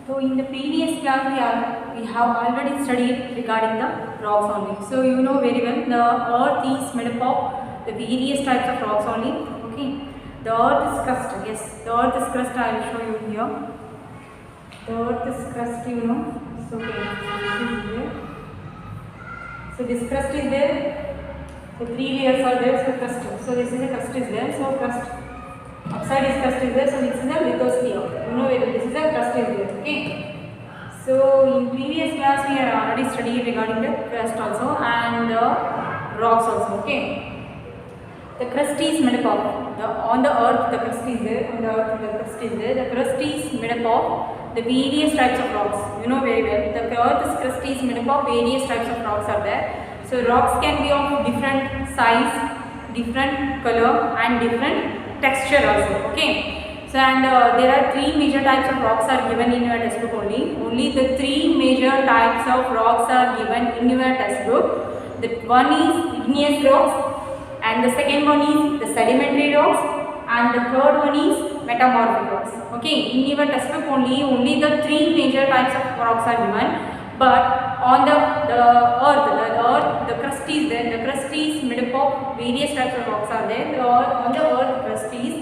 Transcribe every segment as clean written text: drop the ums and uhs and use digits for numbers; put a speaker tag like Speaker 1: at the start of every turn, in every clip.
Speaker 1: So in the previous class we have already studied regarding the rocks only. So you know very well the earth is made up of the various types of rocks only. Okay. The earth is crust. Yes, the earth is crust. I will show you here. The earth is crust, you know. So okay, this is there. So this crust is there. So 3 layers are there. So crust. So this is a crust is there. So crust. Upside is crust is there. So this is a lithosphere. You know where this is a crust is there. Okay. So in previous class we are already studied regarding the crust also and the rocks also. Okay. The crust is made up of on the earth the crust is there. On the earth the crust is there. The crust is made up of the various types of rocks. You know very well. The earth's crust is made up of various types of rocks are there. So rocks can be of different size, different color and different texture also. Okay. So and there are 3 major types of rocks are given in your textbook only. Only the 3 major types of rocks are given in your textbook. The one is igneous rocks and the second one is the sedimentary rocks and the third one is metamorphic rocks. Okay. In your textbook only the 3 major types of rocks are given. But on the earth, the crust is there. The crust is made up of various types of rocks are there. On the earth crust is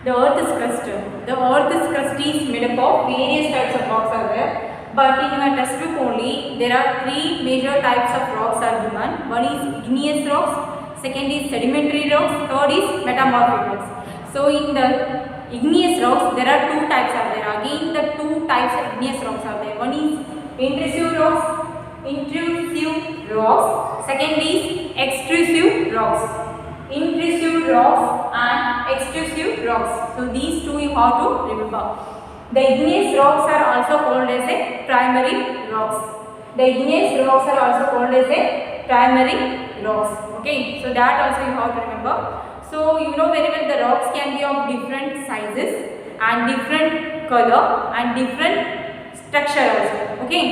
Speaker 1: the earth's crust. The earth's crust is made up of various types of rocks are there. But in your textbook only there are 3 major types of rocks are given. One is igneous rocks, second is sedimentary rocks, third is metamorphic rocks. So in the igneous rocks there are 2 types are there. Again the 2 types of igneous rocks are there. One is intrusive rocks, second is extrusive rocks. Intrusive rocks and extrusive rocks. So these 2 you have to remember. The igneous rocks are also called as a primary rocks. The igneous rocks are also called as a primary rocks. Okay, so that also you have to remember. So you know very well the rocks can be of different sizes and different color and different structure also. Okay.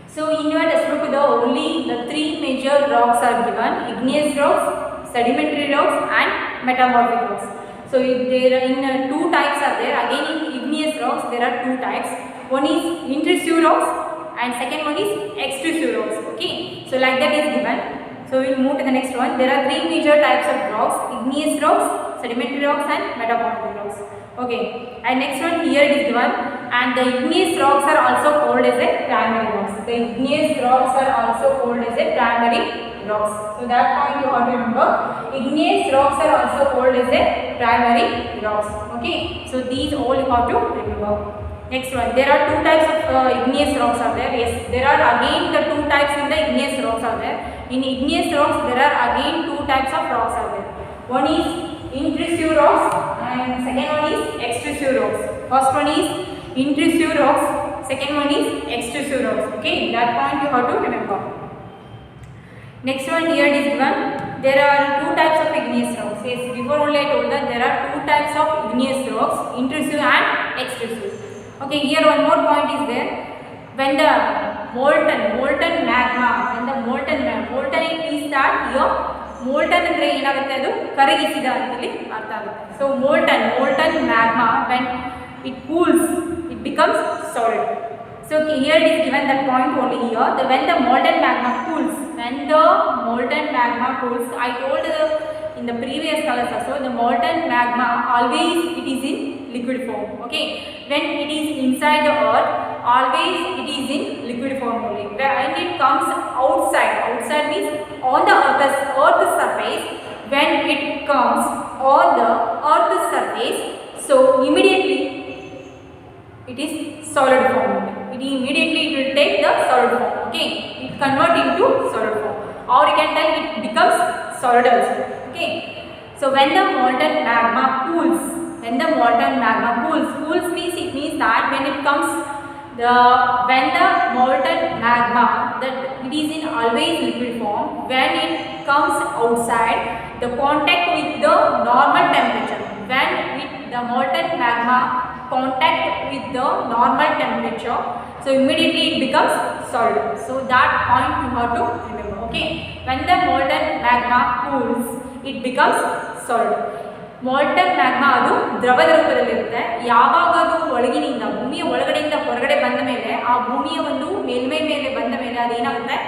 Speaker 1: So in your textbook only the 3 major rocks are given: igneous rocks, sedimentary rocks and metamorphic rocks. So there are in 2 types are there. Again in igneous rocks there are 2 types. One is intrusive rocks and second one is extrusive rocks. Okay. So like that is given. So we will move to the next one. There are 3 major types of rocks: igneous rocks, sedimentary rocks and metamorphic rocks. Okay. And next one here it is given. And the igneous rocks are also called as a primary rocks. The igneous rocks are also called as a primary rocks. So that point you have to remember. Igneous rocks are also called as a primary rocks. Okay. So these all you have to remember. Next one. There are 2 types of igneous rocks are there. Yes. There are again the 2 types in the igneous rocks are there. In igneous rocks there are again 2 types of rocks are there. One is intrusive rocks and second one is extrusive rocks. First one is intrusive rocks, second one is extrusive rocks. Okay, that point you have to remember. Next one here it is given. There are 2 types of igneous rocks. Yes, before only I told that there are 2 types of igneous rocks, intrusive and extrusive. Okay, here one more point is there. When the molten magma, means that here molten ಅಂದ್ರೆ ಏನಾಗುತ್ತೆ ಅದು ಕರಗಿಸಿದ ಅಂತೇಳಿ ಅರ್ಥ ಆಗುತ್ತೆ. So molten magma when it cools it becomes solid. So here it is given that point only here. When the molten magma cools, I told in the previous class also, the molten magma always it is in liquid form. Okay, when it is inside the earth, always it is in liquid form only. When it comes outside means on the earth's surface. When it comes on the earth's surface, so immediately it is solid form. It will take the solid form. Okay, it convert into solid form, or you can tell it becomes solid also. Okay, so when the molten magma cools, means it means that when it comes when the molten magma that it is in always liquid form, when it comes outside, the contact with the normal temperature, when the molten magma contact with the normal temperature, so immediately it becomes solid. So that point you have to remember. Okay, when the molten magma cools, it becomes solid. molten magma ಅದು ದ್ರವದ ರೂಪದಲ್ಲಿರುತ್ತೆ. ಯಾವಾಗ ಅದು ಒಳಗಿನಿಂದ ಭೂಮಿಯ ಒಳಗಡೆಯಿಂದ ಹೊರಗಡೆ ಬಂದ ಮೇಲೆ ಆ ಭೂಮಿಯ ಒಂದು ಮೇಲ್ಮೈ ಮೇಲೆ ಬಂದ ಮೇಲೆ ಅದೇನಾಗುತ್ತೆ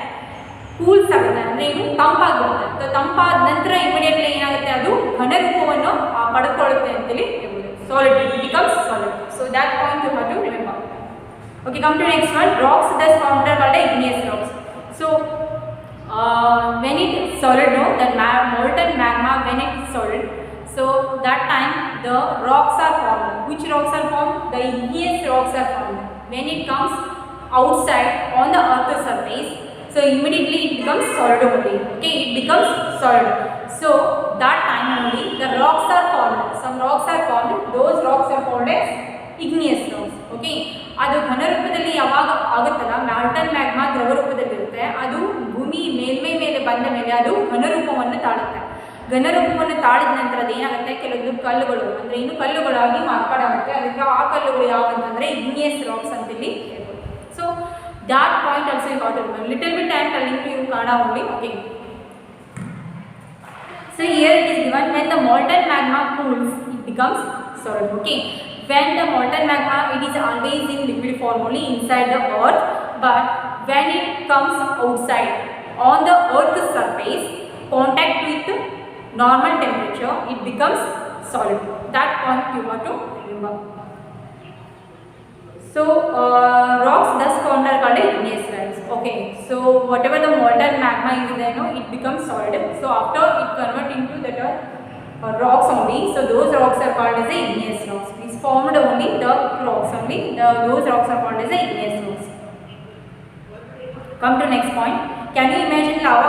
Speaker 1: ಕೂಲ್ಸ್ ಆಗುತ್ತೆ, ಅಂದರೆ ಏನು ತಂಪಾಗಿರುತ್ತೆ. ಸೊ ತಂಪಾದ ನಂತರ ಇಮಿಡಿಯೇಟ್ಲಿ ಏನಾಗುತ್ತೆ ಅದು ಘನರೂಪವನ್ನು ಪಡ್ಕೊಳ್ಳುತ್ತೆ ಅಂತೇಳಿ ಹೇಳ್ಬೋದು. Solid, it becomes solid. So that point you have to remember. Okay, come to next one. Rocks thus formed are called igneous rocks. So when it is solid, no, that molten magma when it is solid, so that time the rocks are formed. Which rocks are formed? The igneous rocks are formed. When it comes outside on the earth's surface, so immediately it becomes solid only. Okay, it becomes solid. So that time only the rocks are formed. Some rocks are formed. Those rocks are called as igneous rocks. Okay, ಅದು ಘನರೂಪದಲ್ಲಿ ಯಾವಾಗ ಆಗುತ್ತಲ್ಲ, molten magma ದ್ರವ ರೂಪದಲ್ಲಿರುತ್ತೆ, ಅದು ಭೂಮಿ ಮೇಲ್ಮೈ ಮೇಲೆ ಬಂದ ಮೇಲೆ ಅದು ಘನರೂಪವನ್ನು ತಾಳುತ್ತೆ. ಘನರೂಪವನ್ನು ತಾಳಿದ ನಂತರ ಅದೇನಾಗುತ್ತೆ, ಕೆಲವೊಂದು ಕಲ್ಲುಗಳು ಅಂದರೆ ಇನ್ನು ಕಲ್ಲುಗಳಾಗಿ ಮಾರ್ಪಾಡಾಗುತ್ತೆ. ಅದಕ್ಕೆ ಆ ಕಲ್ಲುಗಳು ಯಾವಂತಂದರೆ igneous rocks ಅಂತೇಳಿ ಹೇಳ್ಬೋದು. So that point also you got to remember. Little bit time telling to you Kannada only. Okay, so here it is given when the molten magma cools it becomes solid. Okay, when the molten magma, it is always in liquid form only inside the earth, but when it comes outside on the earth's surface, contact with normal temperature, it becomes solid. That point you have to remember. So rocks thus formed are called igneous rocks. Okay, so whatever the molten magma is there, no, it becomes solid. So after it convert into that rocks only, so those rocks are called as the igneous rocks. It is formed only the rocks only. Those rocks are called as the igneous rocks. Come to next point. Can you imagine lava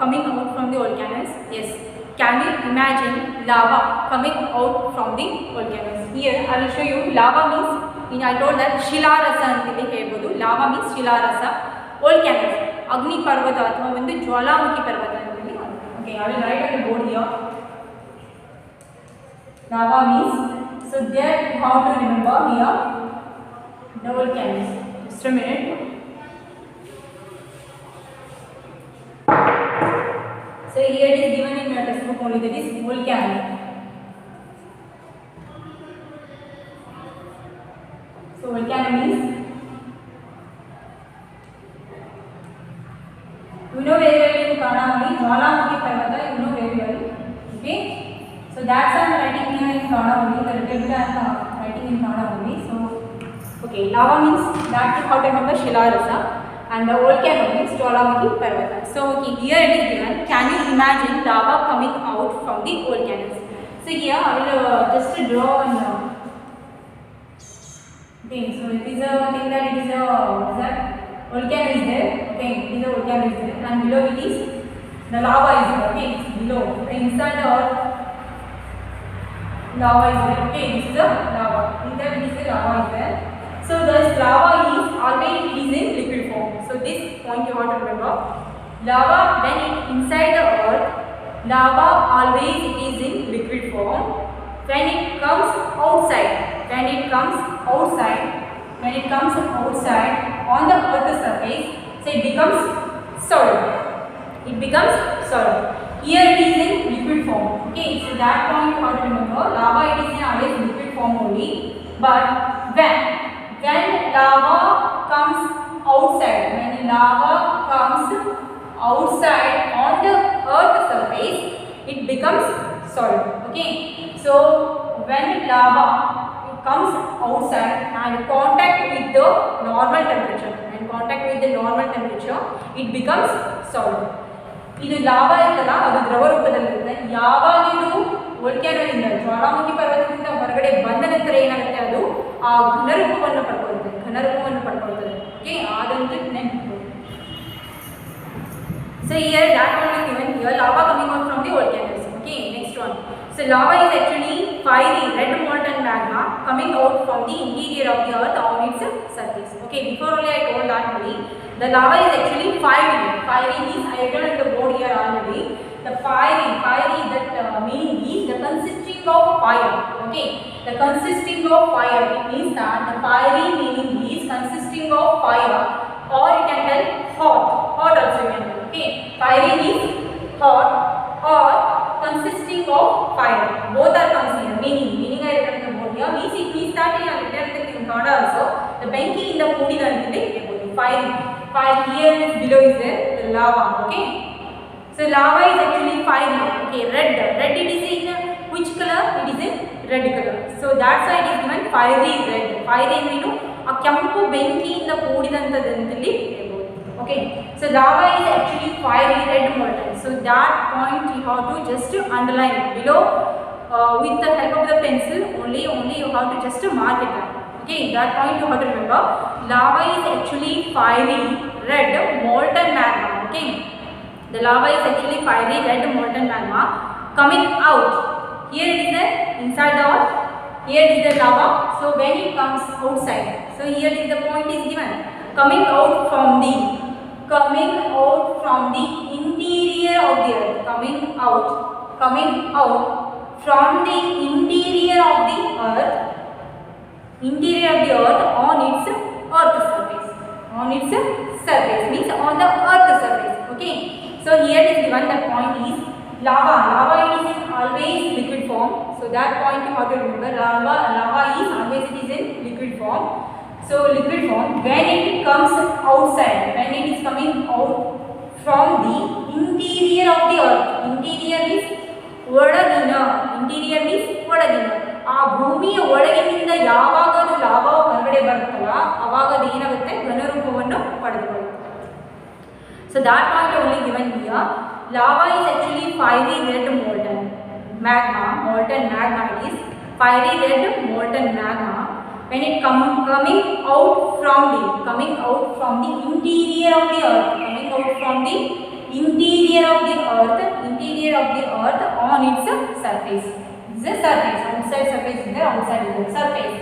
Speaker 1: coming out from the volcanoes? Yes. Can you imagine lava coming out from the volcanoes? Here I will show you. Lava means, I told that ಶಿಲಾರಸ ಅಂತೇಳಿ ಹೇಳ್ಬೋದು. Lava means ಶಿಲಾರಸ. Volcanoes, ಅಗ್ನಿ ಪರ್ವತ ಅಥವಾ ಒಂದು ಜ್ವಾಲಾಮುಖಿ ಪರ್ವತ ಅಂತೇಳಿ. Okay, I will write on the board here. Lava means, so there you have to remember here the volcanoes. Just a minute. So here it is given in your textbook only, that is volcano. So volcano means, you know very well in Kannada only, ಜ್ವಾಲಾಮುಖಿ ಪರ್ವತ, you know very well. Okay, so that's why I am writing here in Kannada only, the little bit I am writing in Kannada only. So okay, lava means that you have to remember shilarasa, and the volcano means ಜ್ವಾಲಾಮುಖಿ ಪರ್ವತ. So okay, here it is given, can you imagine lava coming out from the volcanoes? So here I will just draw one. Okay, so it is a thing that it is a volcano is there. Okay, it is a volcano is there, and below it is the lava is there. Okay, it's below, inside the earth lava is there. Okay, this is the lava. In that it is the lava is there. So this lava is always in liquid form. So this point you want to remember. Lava when it inside the earth, lava always is in liquid form. When it comes outside, when it comes outside on the earth's surface, so it becomes solid. It becomes solid. Here it is in liquid form. Okay, so that point you have to remember. Lava it is in always liquid form only. But when lava comes outside, on the earth's surface, it becomes solid. Okay, so when lava comes outside and contact with the normal temperature, it becomes solid. ಇದು lava ಇರ್ತಲ್ಲ, ಅದು ದ್ರವ ರೂಪದಲ್ಲಿರುತ್ತೆ. ಯಾವಾಗ ಇದು ವೋಲ್ಕ್ಯಾನೋದಿಂದ, ಜ್ವಾಲಾಮುಖಿ ಪರ್ವತದಿಂದ ಹೊರಗಡೆ ಬಂದ ನಂತರ ಏನಾಗುತ್ತೆ, ಅದು ಆ ಘನರೂಪವನ್ನು ಪಡ್ಕೊಳ್ತದೆ. ಓಕೆ, ಆದಂತೂ ನೆನಪು. So here that one is given here, lava coming out from the volcanoes. Okay, next one. So lava is actually fiery red molten magma coming out from the interior of the earth on its surface. Okay, before only I told that only. The lava is actually fiery. Fiery means, I written on the board here already. The fiery that meaning is the consisting of fire. Okay, the consisting of fire. It means that the fiery meaning is consisting of fire, or you can tell hot also you can tell. Okay, fiery means hot or consisting of fire. Both are comes here. Meaning I written on the board here. Means it means that in a written ಬೆಂಕಿಯಿಂದ ಕೂಡಿದ ಅಂತಲೇ ಹೇಳ್ಬೋದು. Fire here is below is there the lava. Okay, so lava is actually fire. Okay, red it is in which color? It is in red color. So that's why it is given fiery red. Fire ಏನು ಆ ಕೆಂಪು ಬೆಂಕಿಯಿಂದ ಕೂಡಿದಂತದ್ದು ಅಂತಲೇ ಹೇಳ್ಬೋದು. Okay, so lava is actually fiery red molten. So that point you have to just underline it below with the help of the pencil. Only you have to just mark it down. Okay, that point you have to remember. Lava is actually fiery red molten magma. Okay, the lava is actually fiery red molten magma coming out. Here it is the inside the earth. Here is the lava. So when it comes outside, so here is the point is given coming out from the interior of the earth. Coming out from the interior of the earth on its surface means on the earth surface. Okay, so here is given the point is lava it is always liquid form. So that point you have to remember. Lava is always it is in liquid form. So liquid form when it comes outside, when it is coming out from the interior of the earth. Interior means ಒಳಗಿನ ಆ ಭೂಮಿಯ ಒಳಗಿನಿಂದ ಯಾವಾಗ ಅದು lava ಹೊರಗಡೆ ಬರುತ್ತಲ್ಲ ಅವಾಗ ಅದು ಏನಾಗುತ್ತೆ ಘನರೂಪವನ್ನು ಪಡೆದುಕೊಳ್ಳುತ್ತೆ. So that point only given here. Lava is actually fiery red molten magma. It is fiery red molten magma when it coming out from the interior of the earth. Interior of the earth on its surface. This is surface. Outside surface is there. Outside is the surface.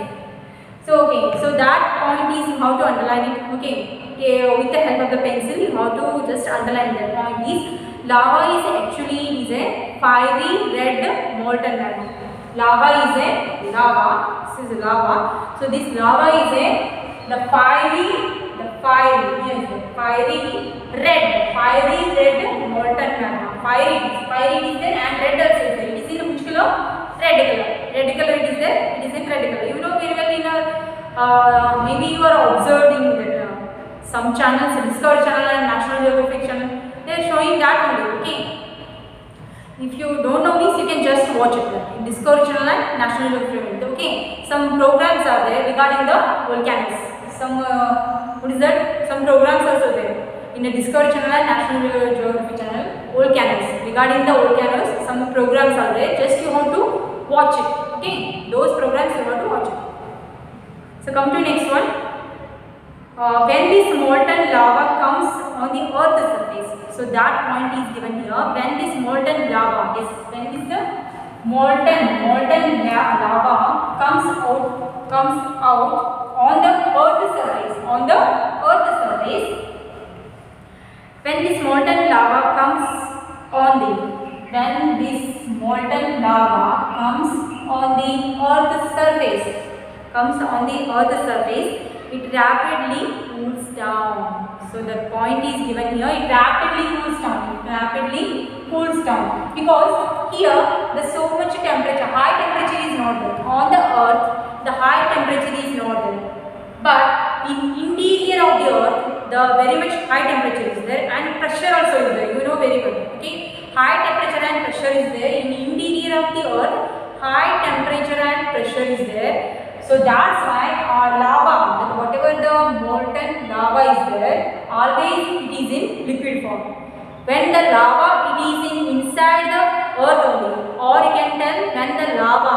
Speaker 1: So okay. So that point is how to underline it. Okay. With the help of the pencil, you have to just underline that point is lava is actually a fiery red molten magma. Lava is a lava. This is lava. So this lava is the fiery red molten magma. Fiery is there and red also is there. It is in which color? Red color it is there. It is in red color. You know very well in maybe you are observed in some channels, Discovery Channel and National Geographic Channel. They are showing that only. Okay. If you don't know this, you can just watch it in Discovery Channel and National Geographic. Okay. Some programs are there regarding the volcanoes. Some programs also there in the Discovery Channel and National Geographic Channel. Volcanoes, regarding the volcanoes, some programs are there. Just you have to watch it. Okay, those programs you have to watch it. So come to next one. When this molten lava comes on the earth's surface, so that point is given here. When this molten lava, when this the molten lava comes out on the earth's surface. When this molten lava comes on the earth's surface, it rapidly cools down. So the point is given here. It rapidly cools down because here the so much temperature, high temperature is not there. On the earth, the high temperature is not there. But in interior of the earth, the very much high temperature is there and pressure also is there. You know very well. Okay, high temperature and pressure is there in interior of the earth. High temperature and pressure is there. So that's why our lava, whatever the molten lava is there, always it is in liquid form. When the lava it is inside the earth only, or you can tell when the lava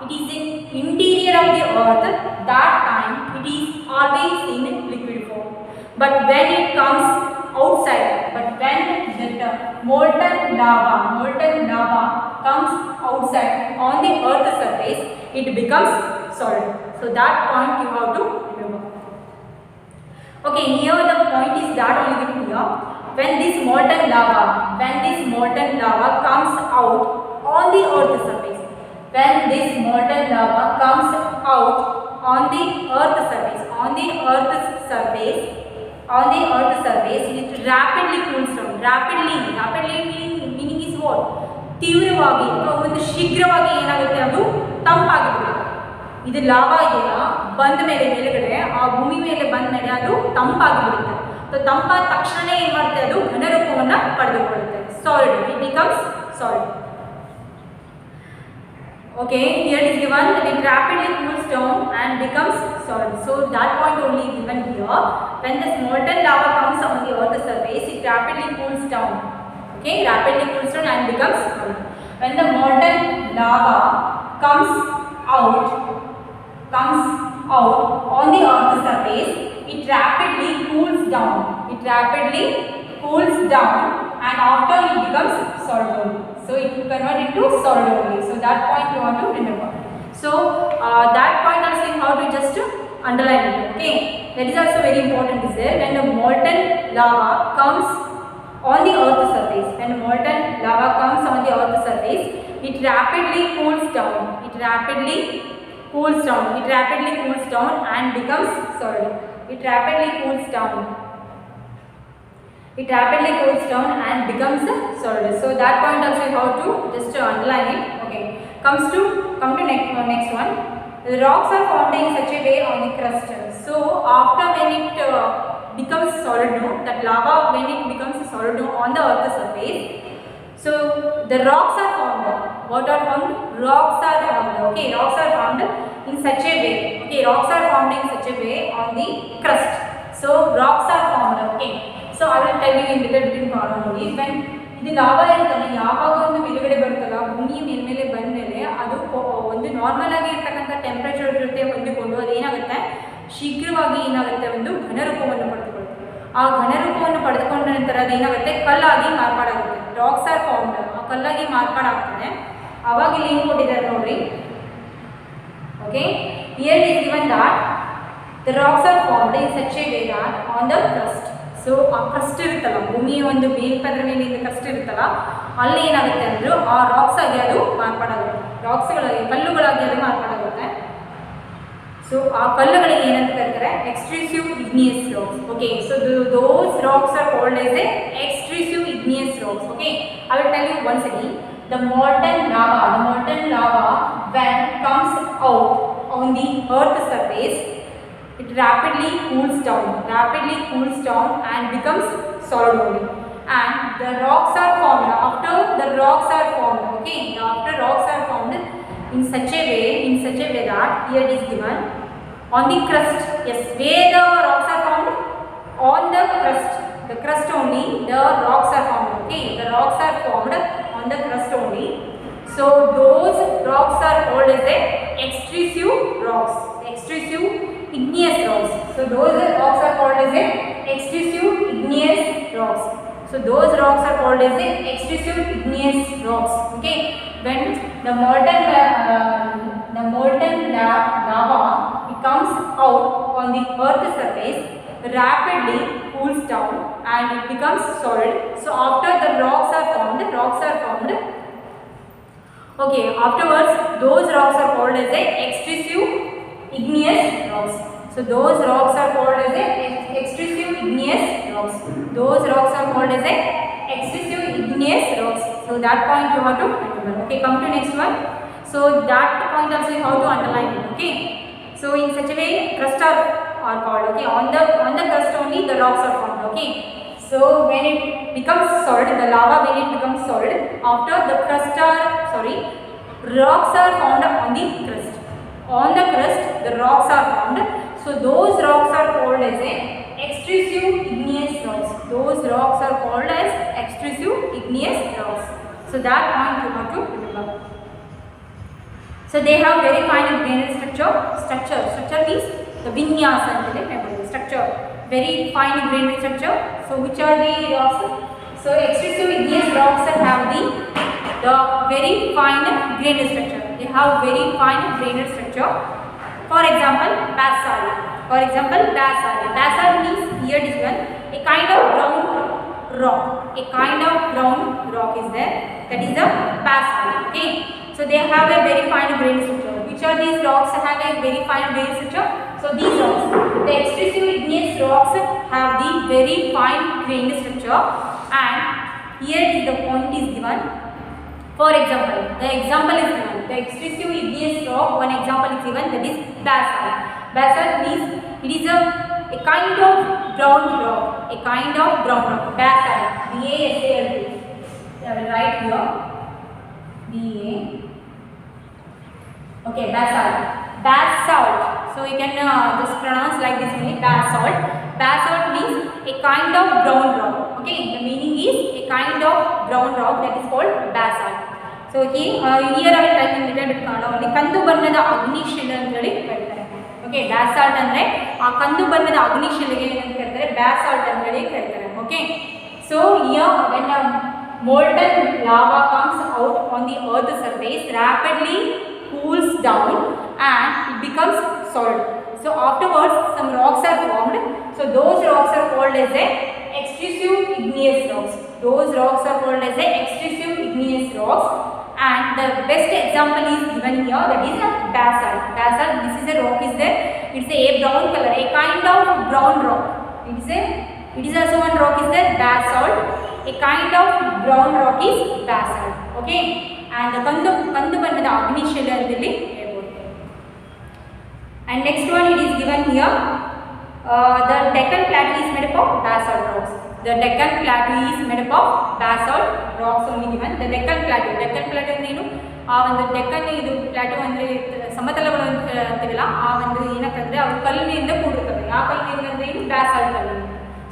Speaker 1: it is in interior of the earth, that time it is always in liquid form. But when it comes outside, when the molten lava comes outside on the earth's surface, it becomes solid. So that point you have to remember. Okay, here the point is that only given here. When this molten lava comes out on the earth's surface, it rapidly cools down. Rapidly meaning is what? ತೀವ್ರವಾಗಿ ಅಥವಾ ಒಂದು ಶೀಘ್ರವಾಗಿ ಏನಾಗುತ್ತೆ ಅದು ತಂಪಾಗಿಬಿಡುತ್ತೆ. ಇದು lava ಇದೆಯಲ್ಲ ಬಂದ ಮೇಲೆ ಮೇಲ್ಗಡೆ ಆ ಭೂಮಿ ಮೇಲೆ ಬಂದ ಮೇಲೆ ಅದು ತಂಪಾಗಿಬಿಡುತ್ತೆ. ಸೊ ತಂಪಾದ ತಕ್ಷಣ ಏನು ಮಾಡುತ್ತೆ, ಅದು ಘನರೂಪವನ್ನು ಪಡೆದುಕೊಳ್ಳುತ್ತೆ. Solid, it becomes solid. Okay, here it is given that it rapidly cools down and becomes solid. So that point only given here. When the molten lava comes on the earth's surface, it rapidly cools down. Okay, rapidly cools down and becomes solid. When the molten lava comes out on the earth's surface, it rapidly cools down. It rapidly cools down and after it becomes solid only. So it will convert into solid only. So that point you want to remember. So that point also you have to just underline it. Okay, that is also very important. Is there when the molten lava comes on the earth's surface? When molten lava comes on the earth's surface, it rapidly cools down. It rapidly cools down. It rapidly cools down and becomes solid. It rapidly cools down. It rapidly cools down and becomes solid. So that point also you have to just underline it. Okay. Come to next one. The rocks are formed in such a way on the crust. So after when it becomes solid, that lava when it becomes solid on the earth's surface, so the rocks are formed. What are formed? Rocks are formed. Okay, rocks are formed in such a way. Okay, rocks are formed in such a way on the crust. So rocks are formed. Okay. So I will tell you in little bit in chronology. When ಇದು lava ಇರ್ತಾನೆ, ಯಾವಾಗ ಒಂದು ಮೇಲ್ಗಡೆ ಬರುತ್ತಲ್ಲ ಭೂಮಿ ಮೇಲ್ಮೇಲೆ ಬಂದ ಮೇಲೆ ಅದು ಒಂದು ನಾರ್ಮಲ್ ಆಗಿ ಇರ್ತಕ್ಕಂಥ ಟೆಂಪ್ರೇಚರ್ ಜೊತೆ ಹೊಂದಿಕೊಂಡು ಅದು ಏನಾಗುತ್ತೆ, ಶೀಘ್ರವಾಗಿ ಏನಾಗುತ್ತೆ, ಒಂದು ಘನರೂಪವನ್ನು ಪಡೆದುಕೊಳ್ಳುತ್ತೆ. ಆ ಘನರೂಪವನ್ನು ಪಡೆದುಕೊಂಡ ನಂತರ ಅದೇನಾಗುತ್ತೆ, ಕಲ್ಲಾಗಿ ಮಾರ್ಪಾಡಾಗುತ್ತೆ. ರಾಕ್ಸ್ ಆರ್ ಫಾರ್ಮ್ಡ್, ಆ ಕಲ್ಲಾಗಿ ಮಾರ್ಪಾಡಾಗ್ತದೆ. ಆವಾಗ ಇಲ್ಲಿ ಏನು ಕೊಟ್ಟಿದ್ದಾರೆ ನೋಡ್ರಿ. Okay, here is given that the rocks are formed in such a way that on the crust. So ಆ ಕ್ರಸ್ಟ್ ಇರುತ್ತಲ್ಲ, ಭೂಮಿಯ ಒಂದು ಮೇಲ್ಪದರ ಮೇಲಿಂದ ಕ್ರಸ್ಟ್ ಇರುತ್ತಲ್ಲ, ಅಲ್ಲಿ ಏನಾಗುತ್ತೆ ಅಂದರೂ ಆ ರಾಕ್ಸ್ ಆಗಿ ಅದು ಮಾರ್ಪಾಡಾಗುತ್ತೆ. ರಾಕ್ಸ್ಗಳಾಗಿ, ಕಲ್ಲುಗಳಾಗಿ ಅದು ಮಾರ್ಪಾಡಾಗುತ್ತೆ. ಸೊ ಆ ಕಲ್ಲುಗಳಿಗೆ ಏನಂತ ಕರೀತಾರೆ, extrusive igneous rocks. Okay, so those rocks are called as a extrusive igneous rocks. Okay, I will tell you once again. The molten lava when comes out on the earth's surface, it rapidly cools down and becomes solid only. And the rocks are formed. After the rocks are formed, okay, after rocks are formed in such a way that here it is given on the crust. Yes, where the rocks are formed? On the crust only the rocks are formed. Okay, the rocks are formed on the crust only. So those rocks are called as a extrusive rocks, extrusive igneous rocks. So those rocks are called as a extrusive igneous rocks. So those rocks are called as a extrusive igneous rocks. Okay, when the molten lava it comes out on the earth's surface, rapidly cools down and it becomes solid. So after the rocks are formed, okay, afterwards those rocks are called as a extrusive igneous rocks. So those rocks are called as a extrusive igneous rocks. Those rocks are called as a extrusive igneous rocks. So that point you have to remember. Okay, come to next one. So that point also you have to underline it. Okay, so in such a way crust are called. Okay, on the crust only the rocks are formed. Okay, so when it becomes solid, the lava when it becomes solid, after the rocks are found on the crust. On the crust the rocks are formed. So those rocks are called as a extrusive igneous rocks. Those rocks are called as extrusive igneous rocks. So that point you have to remember. So they have very fine grained structure. Structure means the vinyasa and the structure. Very fine grained structure. So which are the rocks? So extrusive igneous rocks have the very fine grained structure. They have very fine grained structure. For example, basalt. Basalt means here is one a kind of brown rock. Is there. That is the basalt. Okay. So they have a very fine grained structure. Which are these rocks have a very fine grained structure? So these rocks, the extrusive igneous rocks have the very fine grained structure. And here is the point is given. For example, the example is given. The extrusive igneous rock, one example is given, that is basalt. Basalt means it is a kind of brown rock. A kind of brown rock. Basalt. B-A-S-A-L-T. I will write here. B-A. Okay, basalt. Basalt. So you can just pronounce like this only. Basalt. Basalt means a kind of brown rock. Okay, the meaning is a kind of brown rock, that is called basalt. So okay, here I will type in little bit only kandu bannada agnishiಲೆ ಅಂತ ಹೇಳಿ ಕರೀತಾರೆ. Okay, basalt ಅಂದ್ರೆ ಆ ಕಂದು ಬಣ್ಣದ ಅಗ್ನಿಶಿಲೆಗೆ ಏನಂತ ಕರೀತಾರೆ, basalt ಅಂತ ಹೇಳಿ ಕರೀತಾರೆ. Okay, so here when a molten lava comes out on the earth surface, rapidly cools down and it becomes solid. So afterwards some rocks are formed. So those rocks are called as a extrusive igneous rocks. Those rocks are called as a extrusive igneous rocks, and the best example is given here, that is a basalt. Basalt, this is a rock is there. It's a brown color, a kind of brown rock. It is also one rock is there, basalt. A kind of brown rock is basalt. Okay, and the kandu bannada agnishiಲೆ ಅಂತ ಹೇಳಿ ಹೇಳ್ಬೋದು. And next one it is given here, the Deccan Plateau is made up of basalt rocks. The Deccan Plateau is made up of basalt rocks only given. The Deccan Plateau ಅಂದ್ರೇನು, ಆ ಒಂದು ಡೆಕ್ಕನ್ ಇದು plateau ಅಂದರೆ ಸಮತಲಗಳು ಅಂತೀವಲ್ಲ, ಆ ಒಂದು ಏನಕ್ಕಂದರೆ ಅವು ಕಲ್ಲಿನಿಂದ ಕೂಡಿರ್ತವೆ. ಯಾವ ಕಲ್ಲಿನಿಂದ ಅಂದರೆ ಏನು, ಬ್ಯಾಸಾಲ್ಟ್ ಕಲ್ಲು.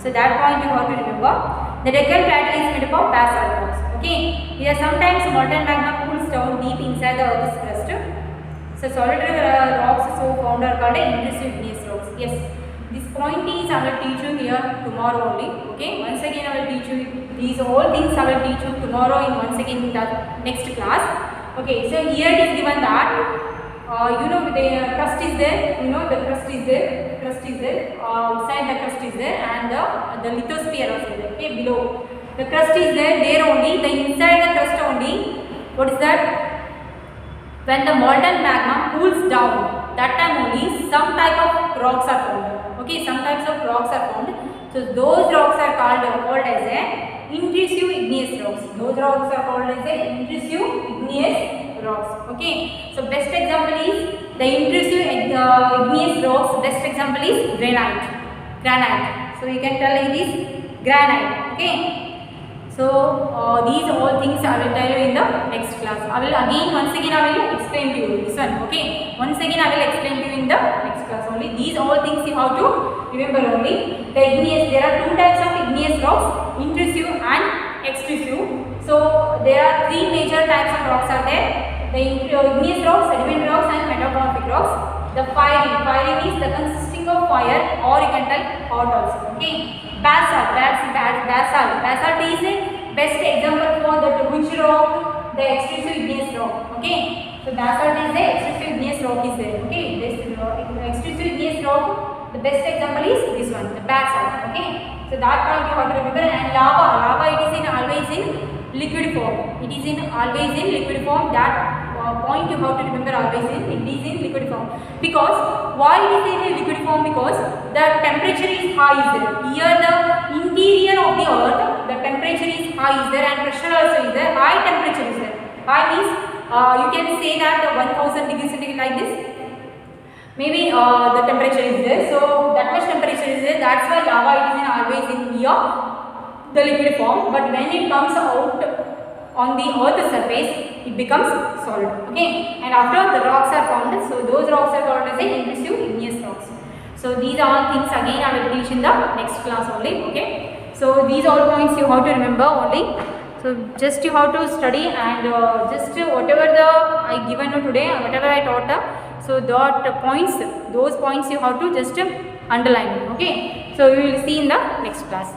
Speaker 1: So that point you have to remember. The Deccan Plateau is made up of basalt rocks. Okay, here sometimes molten magma cools down deep inside the earth's crust. So solitary rocks so found are called intrusive igneous rocks. Yes, this point is I will teach you here tomorrow only. Okay, once again I will teach you these all things. I will teach you tomorrow in once again in the next class. Okay, so here it is given that you know the crust is there. You know the crust is there. Outside the crust is there, and the lithosphere also there. Okay, below the crust is there. There only the inside the crust only. What is that? When the molten magma cools down, that time only some type of rocks are formed. Okay, some types of rocks are formed. So those rocks are called as a intrusive igneous rocks. Those rocks are called as a intrusive igneous rocks. Okay, so best example is the intrusive igneous rocks. Best example is granite. So you can tell it is granite. Okay, so these all things I will tell you in the next class. I will once again explain to you this one. Okay, once again I will explain to you in the next class only. These all things you have to remember only. The igneous, there are two types of igneous rocks, intrusive and extrusive. So there are three major types of rocks are there. The igneous rocks, sediment rocks and metamorphic rocks. The firing is the consisting of fire, or you can tell hot also. Okay, basalt is a best example for the which rock, the extrusive igneous rock. Okay, so basalt is the extrusive igneous rock is there. Okay, this extrusive igneous rock, the best example is this one, the basalt. Okay, so that point you have to remember. And lava it is always in liquid form. That point you have to remember always it is in liquid form. Because why it is in liquid form? Because the temperature is high is there. Here the interior of the earth, the temperature is high is there, and pressure also is there. High temperature is there. High means you can say that 1000 degrees centigrade like this. Maybe the temperature is there. So that much temperature is there. That's why lava it is always in here the liquid form. But when it comes out on the earth's surface, it becomes solid. Okay, and after the rocks are formed, so those rocks are called as intrusive igneous rocks. So these are all things again I will teach in the next class only. Okay, so these all points you have to remember only. So just you have to study, and just whatever I given you today, whatever I taught, so those points you have to just underline. Okay, so we will see in the next class.